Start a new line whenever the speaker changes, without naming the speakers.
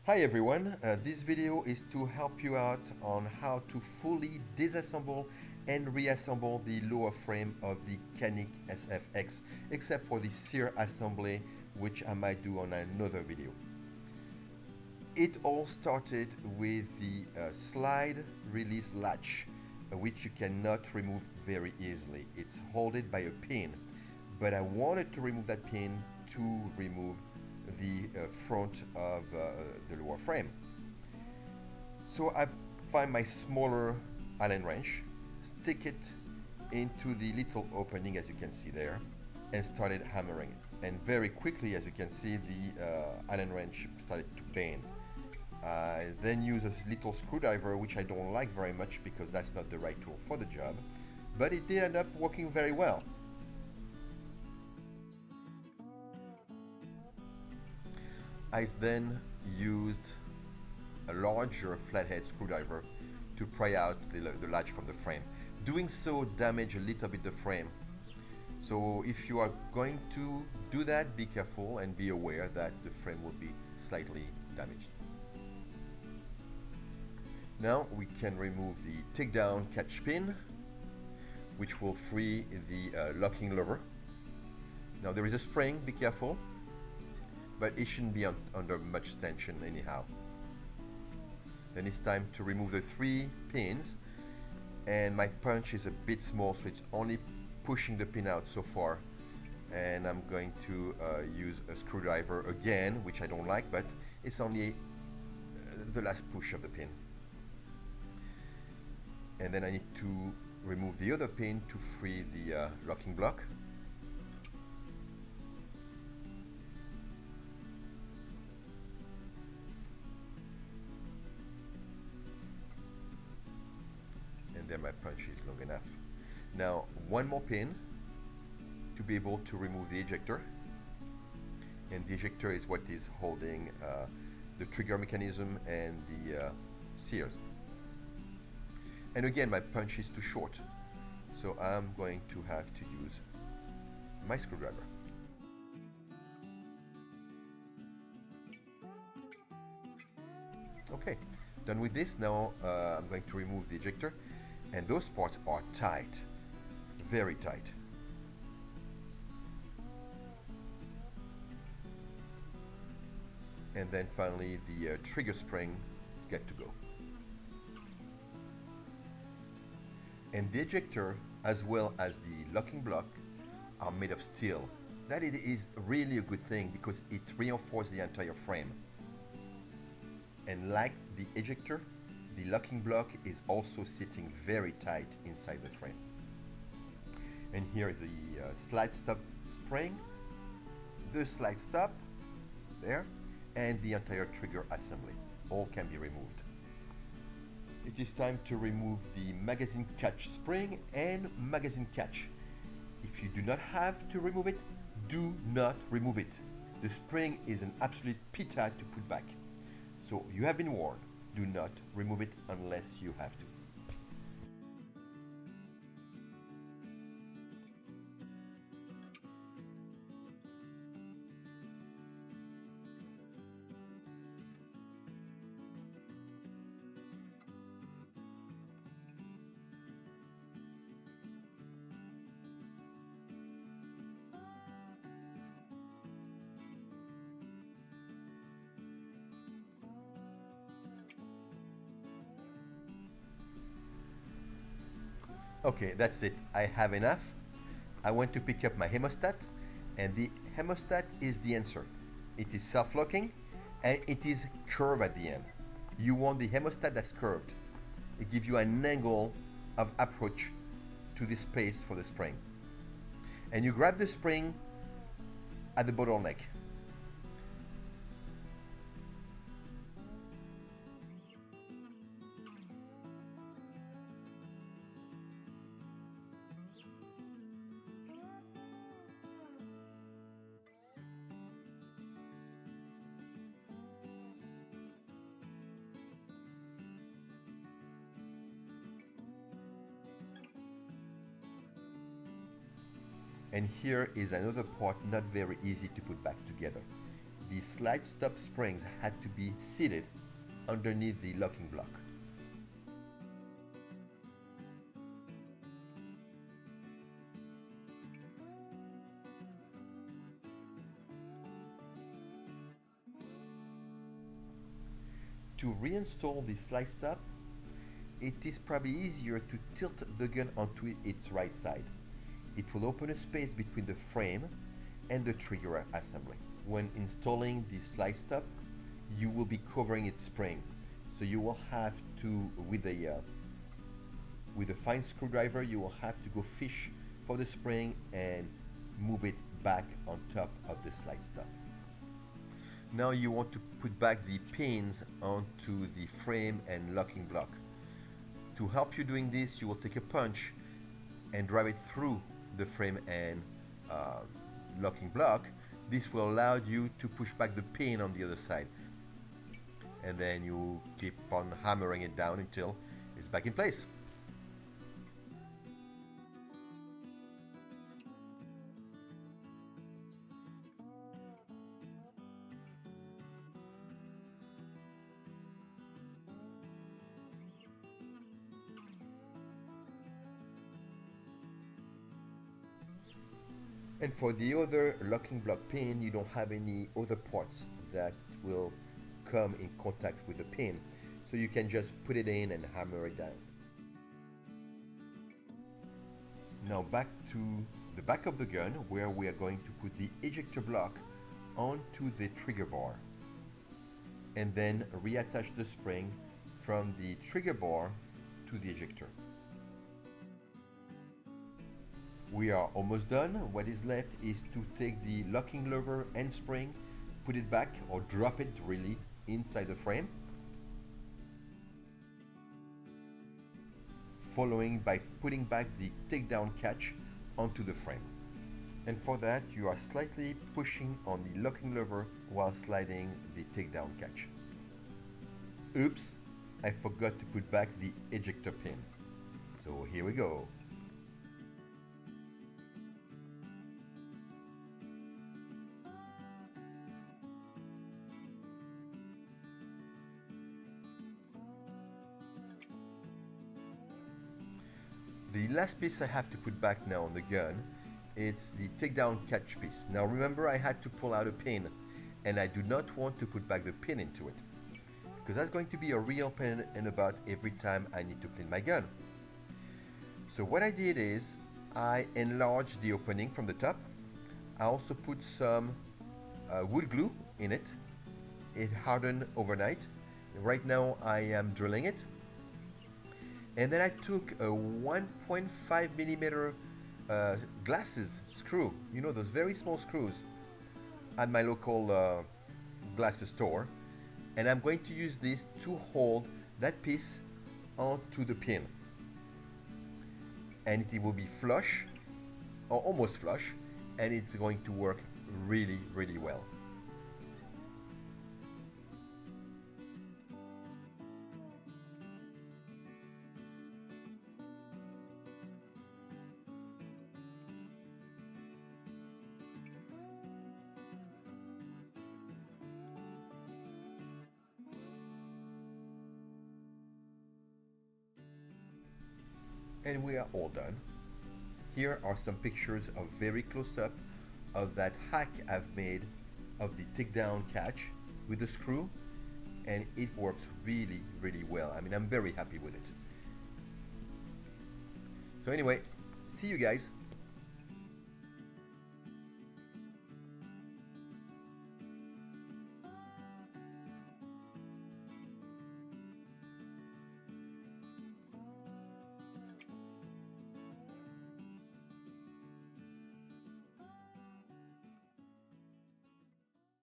Hi everyone, this video is to help you out on how to fully disassemble and reassemble the lower frame of the Canik SFx, except for the sear assembly, which I might do on another video. It all started with the slide release latch, which you cannot remove very easily. It's held by a pin, but I wanted to remove that pin to remove the front of the lower frame. So I find my smaller Allen wrench, stick it into the little opening as you can see there, and started hammering it. And very quickly, as you can see, the Allen wrench started to bend. I then use a little screwdriver, which I don't like very much because that's not the right tool for the job, but it did end up working very well. I then used a larger flathead screwdriver to pry out the latch from the frame. Doing so damaged a little bit the frame. So if you are going to do that, be careful and be aware that the frame will be slightly damaged. Now we can remove the takedown catch pin, which will free the locking lever. Now there is a spring, be careful, but it shouldn't be under much tension anyhow. Then it's time to remove the 3 pins, and my punch is a bit small, so it's only pushing the pin out so far, and I'm going to use a screwdriver again, which I don't like, but it's only the last push of the pin. And then I need to remove the other pin to free the locking block. And then my punch is long enough. Now one more pin to be able to remove the ejector, and the ejector is what is holding the trigger mechanism and the sears. And again, my punch is too short, so I'm going to have to use my screwdriver. Okay, done with this. Now I'm going to remove the ejector, and those parts are tight, very tight. And then finally the trigger spring is good to go. And the ejector, as well as the locking block, are made of steel. That is really a good thing because it reinforces the entire frame. And like the ejector, the locking block is also sitting very tight inside the frame. And here is the slide stop spring, the slide stop, there, and the entire trigger assembly. All can be removed. It is time to remove the magazine catch spring and magazine catch. If you do not have to remove it, do not remove it. The spring is an absolute pita to put back. So you have been warned, do not remove it unless you have to. Okay, that's it. I have enough. I went to pick up my hemostat, and the hemostat is the answer. It is self-locking, and it is curved at the end. You want the hemostat that's curved. It gives you an angle of approach to the space for the spring. And you grab the spring at the bottleneck. And here is another part not very easy to put back together. the slide stop springs had to be seated underneath the locking block. To reinstall the slide stop, it is probably easier to tilt the gun onto its right side. It will open a space between the frame and the trigger assembly. When installing the slide stop, you will be covering its spring, so you will have to, with a fine screwdriver, you will have to go fish for the spring and move it back on top of the slide stop. Now you want to put back the pins onto the frame and locking block. To help you doing this, you will take a punch and drive it through the frame and locking block. This will allow you to push back the pin on the other side. And then you keep on hammering it down until it's back in place. And for the other locking block pin, you don't have any other parts that will come in contact with the pin, so you can just put it in and hammer it down. Now back to the back of the gun, where we are going to put the ejector block onto the trigger bar and then reattach the spring from the trigger bar to the ejector. We are almost done. What is left is to take the locking lever and spring, put it back or drop it really inside the frame, following by putting back the takedown catch onto the frame. And for that, you are slightly pushing on the locking lever while sliding the takedown catch. Oops, I forgot to put back the ejector pin. So here we go. The last piece I have to put back now on the gun, it's the takedown catch piece. Now remember, I had to pull out a pin, and I do not want to put back the pin into it, because that's going to be a real pain in the butt every time I need to clean my gun. So what I did is I enlarged the opening from the top. I also put some wood glue in it. It hardened overnight. Right now I am drilling it. And then I took a 1.5 millimeter glasses screw, you know, those very small screws, at my local glasses store, and I'm going to use this to hold that piece onto the pin, and it will be flush or almost flush, and it's going to work really, really well. And we are all done. Here are some pictures of very close up of that hack I've made of the takedown catch with the screw, and it works really, really well. I mean, I'm very happy with it. So anyway, see you guys.